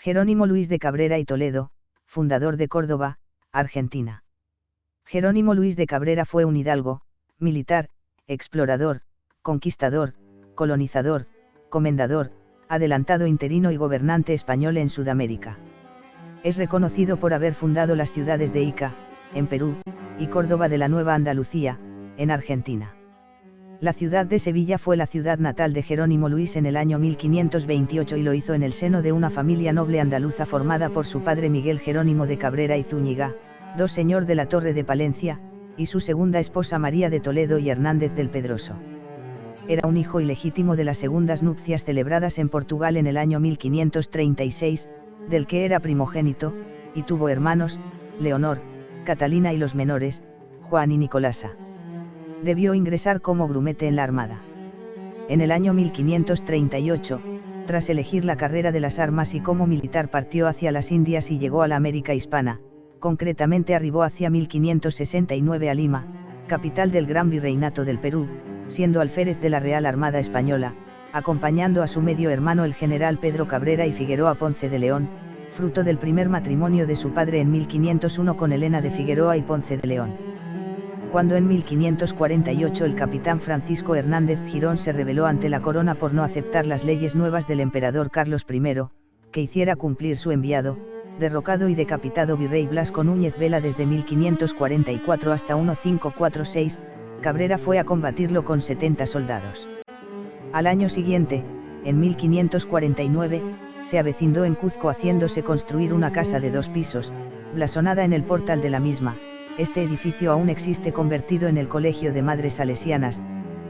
Jerónimo Luis de Cabrera y Toledo, fundador de Córdoba, Argentina. Jerónimo Luis de Cabrera fue un hidalgo, militar, explorador, conquistador, colonizador, comendador, adelantado interino y gobernante español en Sudamérica. Es reconocido por haber fundado las ciudades de Ica, en Perú, y Córdoba de la Nueva Andalucía, en Argentina. La ciudad de Sevilla fue la ciudad natal de Jerónimo Luis en el año 1528 y lo hizo en el seno de una familia noble andaluza formada por su padre Miguel Jerónimo de Cabrera y Zúñiga, señor de la Torre de Palencia, y su segunda esposa María de Toledo y Hernández del Pedroso. Era un hijo ilegítimo de las segundas nupcias celebradas en Portugal en el año 1536, del que era primogénito, y tuvo hermanos, Leonor, Catalina y los menores, Juan y Nicolasa. Debió ingresar como grumete en la Armada. En el año 1538, tras elegir la carrera de las armas y como militar partió hacia las Indias y llegó a la América hispana, concretamente arribó hacia 1569 a Lima, capital del Gran Virreinato del Perú, siendo alférez de la Real Armada Española, acompañando a su medio hermano el general Pedro Cabrera y Figueroa Ponce de León, fruto del primer matrimonio de su padre en 1501 con Elena de Figueroa y Ponce de León. Cuando en 1548 el capitán Francisco Hernández Girón se rebeló ante la corona por no aceptar las leyes nuevas del emperador Carlos I, que hiciera cumplir su enviado, derrocado y decapitado virrey Blasco Núñez Vela desde 1544 hasta 1546, Cabrera fue a combatirlo con 70 soldados. Al año siguiente, en 1549, se avecindó en Cuzco haciéndose construir una casa de 2 pisos, blasonada en el portal de la misma. Este edificio aún existe convertido en el Colegio de Madres Salesianas,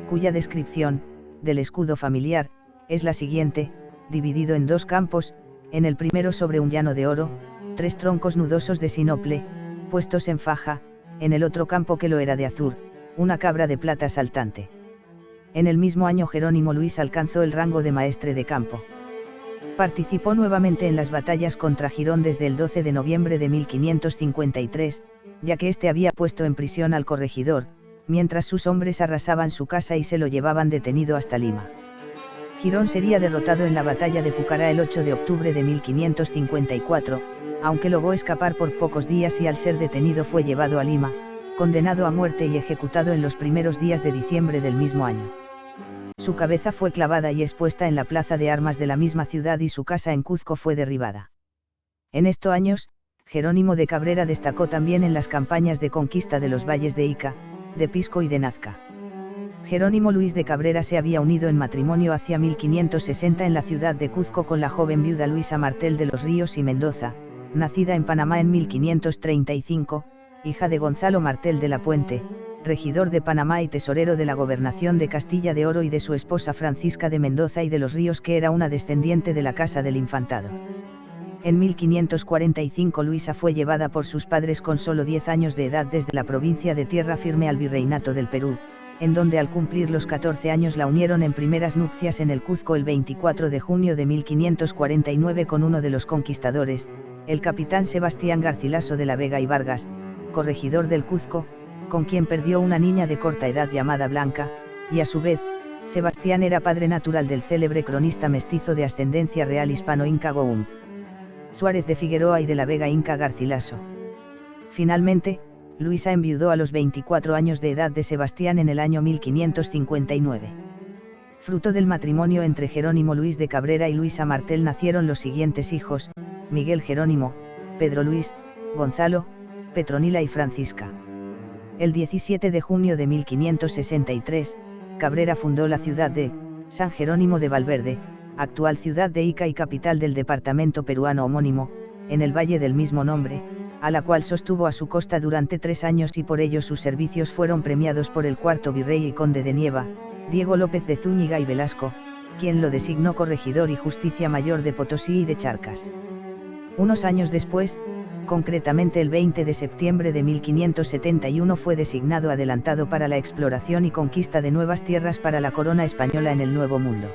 cuya descripción, del escudo familiar, es la siguiente: dividido en 2 campos, en el primero sobre un llano de oro, 3 troncos nudosos de sinople, puestos en faja, en el otro campo que lo era de azur, una cabra de plata saltante. En el mismo año Jerónimo Luis alcanzó el rango de maestre de campo. Participó nuevamente en las batallas contra Girón desde el 12 de noviembre de 1553, ya que éste había puesto en prisión al corregidor, mientras sus hombres arrasaban su casa y se lo llevaban detenido hasta Lima. Girón sería derrotado en la batalla de Pucará el 8 de octubre de 1554, aunque logró escapar por pocos días y al ser detenido fue llevado a Lima, condenado a muerte y ejecutado en los primeros días de diciembre del mismo año. Su cabeza fue clavada y expuesta en la plaza de armas de la misma ciudad y su casa en Cuzco fue derribada. En estos años, Jerónimo de Cabrera destacó también en las campañas de conquista de los valles de Ica, de Pisco y de Nazca. Jerónimo Luis de Cabrera se había unido en matrimonio hacia 1560 en la ciudad de Cuzco con la joven viuda Luisa Martel de los Ríos y Mendoza, nacida en Panamá en 1535, hija de Gonzalo Martel de la Puente, regidor de Panamá y tesorero de la gobernación de Castilla de Oro, y de su esposa Francisca de Mendoza y de los Ríos, que era una descendiente de la Casa del Infantado. En 1545 Luisa fue llevada por sus padres con solo 10 años de edad desde la provincia de Tierra Firme al Virreinato del Perú, en donde al cumplir los 14 años la unieron en primeras nupcias en el Cuzco el 24 de junio de 1549 con uno de los conquistadores, el capitán Sebastián Garcilaso de la Vega y Vargas, corregidor del Cuzco, con quien perdió una niña de corta edad llamada Blanca, y a su vez, Sebastián era padre natural del célebre cronista mestizo de ascendencia real hispano-inca Goum Suárez de Figueroa y de la Vega Inca Garcilaso. Finalmente, Luisa enviudó a los 24 años de edad de Sebastián en el año 1559. Fruto del matrimonio entre Jerónimo Luis de Cabrera y Luisa Martel nacieron los siguientes hijos: Miguel Jerónimo, Pedro Luis, Gonzalo, Petronila y Francisca. El 17 de junio de 1563, Cabrera fundó la ciudad de San Jerónimo de Valverde, actual ciudad de Ica y capital del departamento peruano homónimo, en el valle del mismo nombre, a la cual sostuvo a su costa durante 3 años y por ello sus servicios fueron premiados por el cuarto virrey y conde de Nieva, Diego López de Zúñiga y Velasco, quien lo designó corregidor y justicia mayor de Potosí y de Charcas. Unos años después, concretamente el 20 de septiembre de 1571, fue designado adelantado para la exploración y conquista de nuevas tierras para la corona española en el Nuevo Mundo.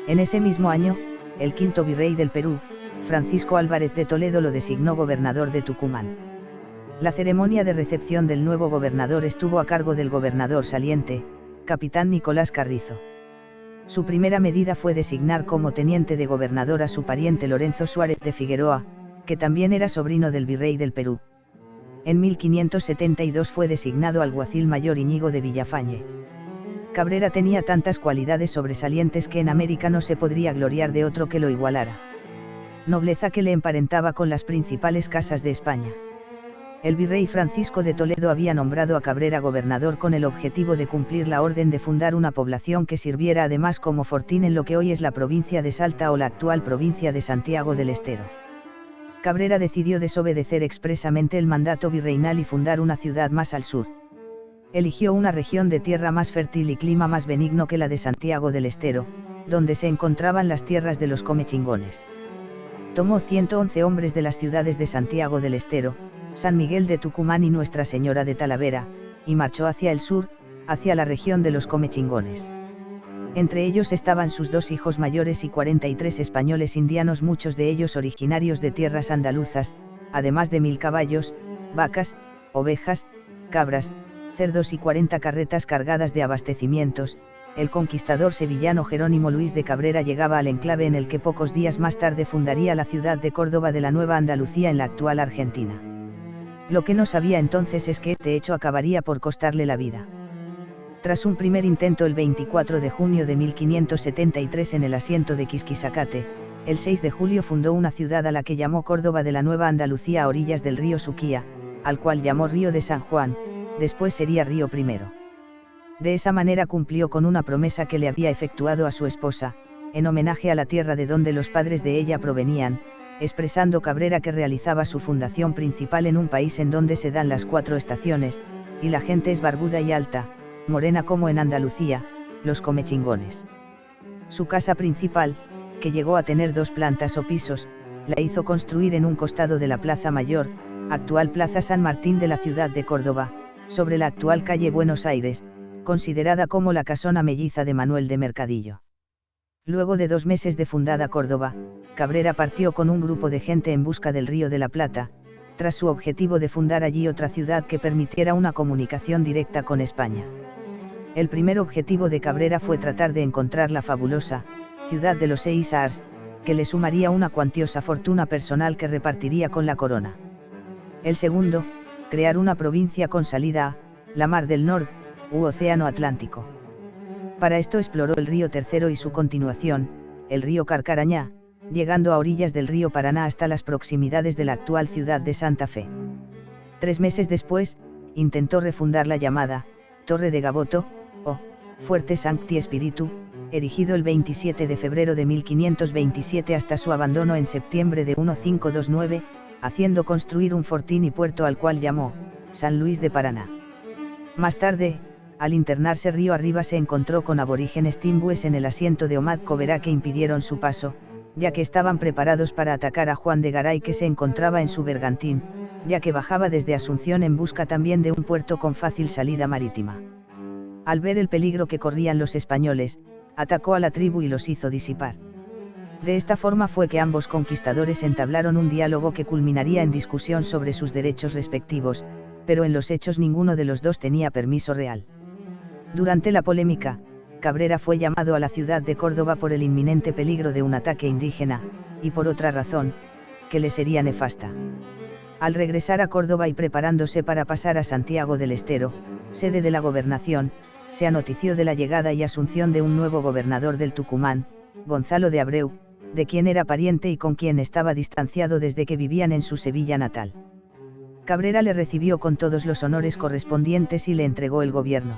En ese mismo año, el quinto virrey del Perú, Francisco Álvarez de Toledo, lo designó gobernador de Tucumán. La ceremonia de recepción del nuevo gobernador estuvo a cargo del gobernador saliente, capitán Nicolás Carrizo. Su primera medida fue designar como teniente de gobernador a su pariente Lorenzo Suárez de Figueroa, que también era sobrino del virrey del Perú. En 1572 fue designado alguacil mayor Íñigo de Villafañe. Cabrera tenía tantas cualidades sobresalientes que en América no se podría gloriar de otro que lo igualara. Nobleza que le emparentaba con las principales casas de España. El virrey Francisco de Toledo había nombrado a Cabrera gobernador con el objetivo de cumplir la orden de fundar una población que sirviera además como fortín en lo que hoy es la provincia de Salta o la actual provincia de Santiago del Estero. Cabrera decidió desobedecer expresamente el mandato virreinal y fundar una ciudad más al sur. Eligió una región de tierra más fértil y clima más benigno que la de Santiago del Estero, donde se encontraban las tierras de los comechingones. Tomó 111 hombres de las ciudades de Santiago del Estero, San Miguel de Tucumán y Nuestra Señora de Talavera, y marchó hacia el sur, hacia la región de los comechingones. Entre ellos estaban sus 2 hijos mayores y 43 españoles indianos, muchos de ellos originarios de tierras andaluzas, además de 1000 caballos, vacas, ovejas, cabras, cerdos y 40 carretas cargadas de abastecimientos. El conquistador sevillano Jerónimo Luis de Cabrera llegaba al enclave en el que pocos días más tarde fundaría la ciudad de Córdoba de la Nueva Andalucía en la actual Argentina. Lo que no sabía entonces es que este hecho acabaría por costarle la vida. Tras un primer intento el 24 de junio de 1573 en el asiento de Quisquisacate, el 6 de julio fundó una ciudad a la que llamó Córdoba de la Nueva Andalucía a orillas del río Suquía, al cual llamó Río de San Juan, después sería Río Primero. De esa manera cumplió con una promesa que le había efectuado a su esposa, en homenaje a la tierra de donde los padres de ella provenían, expresando Cabrera que realizaba su fundación principal en un país en donde se dan las 4 estaciones, y la gente es barbuda y alta, morena como en Andalucía, los comechingones. Su casa principal, que llegó a tener 2 plantas o pisos, la hizo construir en un costado de la Plaza Mayor, actual Plaza San Martín de la ciudad de Córdoba, sobre la actual calle Buenos Aires, considerada como la casona melliza de Manuel de Mercadillo. Luego de 2 meses de fundada Córdoba, Cabrera partió con un grupo de gente en busca del Río de la Plata, tras su objetivo de fundar allí otra ciudad que permitiera una comunicación directa con España. El primer objetivo de Cabrera fue tratar de encontrar la fabulosa ciudad de los 6 Ars, que le sumaría una cuantiosa fortuna personal que repartiría con la corona. El segundo, crear una provincia con salida a la Mar del Norte, u Océano Atlántico. Para esto exploró el río Tercero y su continuación, el río Carcarañá, llegando a orillas del río Paraná hasta las proximidades de la actual ciudad de Santa Fe. 3 meses después, intentó refundar la llamada Torre de Gaboto, o Fuerte Sancti Spiritu, erigido el 27 de febrero de 1527 hasta su abandono en septiembre de 1529, haciendo construir un fortín y puerto al cual llamó San Luis de Paraná. Más tarde, al internarse río arriba se encontró con aborígenes timbúes en el asiento de Omad Coberá que impidieron su paso, ya que estaban preparados para atacar a Juan de Garay que se encontraba en su bergantín, ya que bajaba desde Asunción en busca también de un puerto con fácil salida marítima. Al ver el peligro que corrían los españoles, atacó a la tribu y los hizo disipar. De esta forma fue que ambos conquistadores entablaron un diálogo que culminaría en discusión sobre sus derechos respectivos, pero en los hechos ninguno de los dos tenía permiso real. Durante la polémica, Cabrera fue llamado a la ciudad de Córdoba por el inminente peligro de un ataque indígena, y por otra razón, que le sería nefasta. Al regresar a Córdoba y preparándose para pasar a Santiago del Estero, sede de la gobernación, se anotició de la llegada y asunción de un nuevo gobernador del Tucumán, Gonzalo de Abreu, de quien era pariente y con quien estaba distanciado desde que vivían en su Sevilla natal. Cabrera le recibió con todos los honores correspondientes y le entregó el gobierno.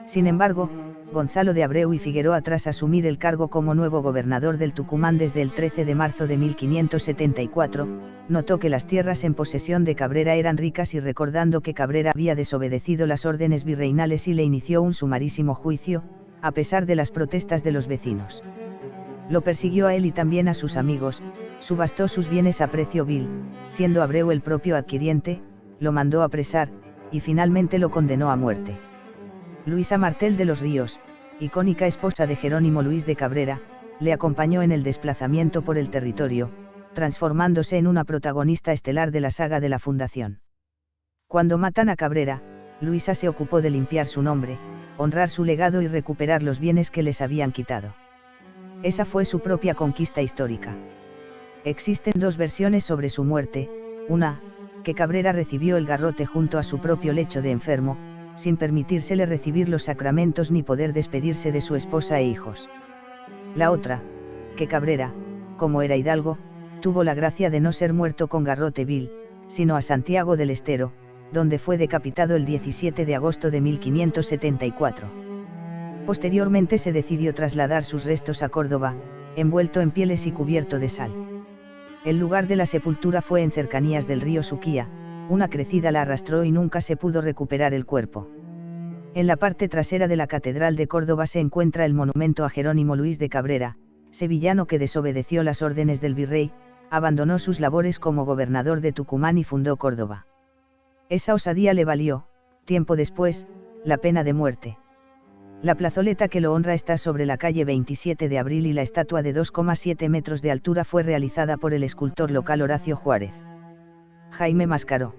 Sin embargo, Gonzalo de Abreu y Figueroa, tras asumir el cargo como nuevo gobernador del Tucumán desde el 13 de marzo de 1574, notó que las tierras en posesión de Cabrera eran ricas y recordando que Cabrera había desobedecido las órdenes virreinales y le inició un sumarísimo juicio, a pesar de las protestas de los vecinos. Lo persiguió a él y también a sus amigos, subastó sus bienes a precio vil, siendo Abreu el propio adquiriente, lo mandó apresar, y finalmente lo condenó a muerte. Luisa Martel de los Ríos, icónica esposa de Jerónimo Luis de Cabrera, le acompañó en el desplazamiento por el territorio, transformándose en una protagonista estelar de la saga de la fundación. Cuando matan a Cabrera, Luisa se ocupó de limpiar su nombre, honrar su legado y recuperar los bienes que les habían quitado. Esa fue su propia conquista histórica. Existen dos versiones sobre su muerte, una, que Cabrera recibió el garrote junto a su propio lecho de enfermo, sin permitírsele recibir los sacramentos ni poder despedirse de su esposa e hijos. La otra, que Cabrera, como era hidalgo, tuvo la gracia de no ser muerto con garrote vil, sino a Santiago del Estero, donde fue decapitado el 17 de agosto de 1574. Posteriormente se decidió trasladar sus restos a Córdoba, envuelto en pieles y cubierto de sal. El lugar de la sepultura fue en cercanías del río Suquía, una crecida la arrastró y nunca se pudo recuperar el cuerpo. En la parte trasera de la Catedral de Córdoba se encuentra el monumento a Jerónimo Luis de Cabrera, sevillano que desobedeció las órdenes del virrey, abandonó sus labores como gobernador de Tucumán y fundó Córdoba. Esa osadía le valió, tiempo después, la pena de muerte. La plazoleta que lo honra está sobre la calle 27 de Abril y la estatua de 2,7 metros de altura fue realizada por el escultor local Horacio Juárez. Jaime Mascaró.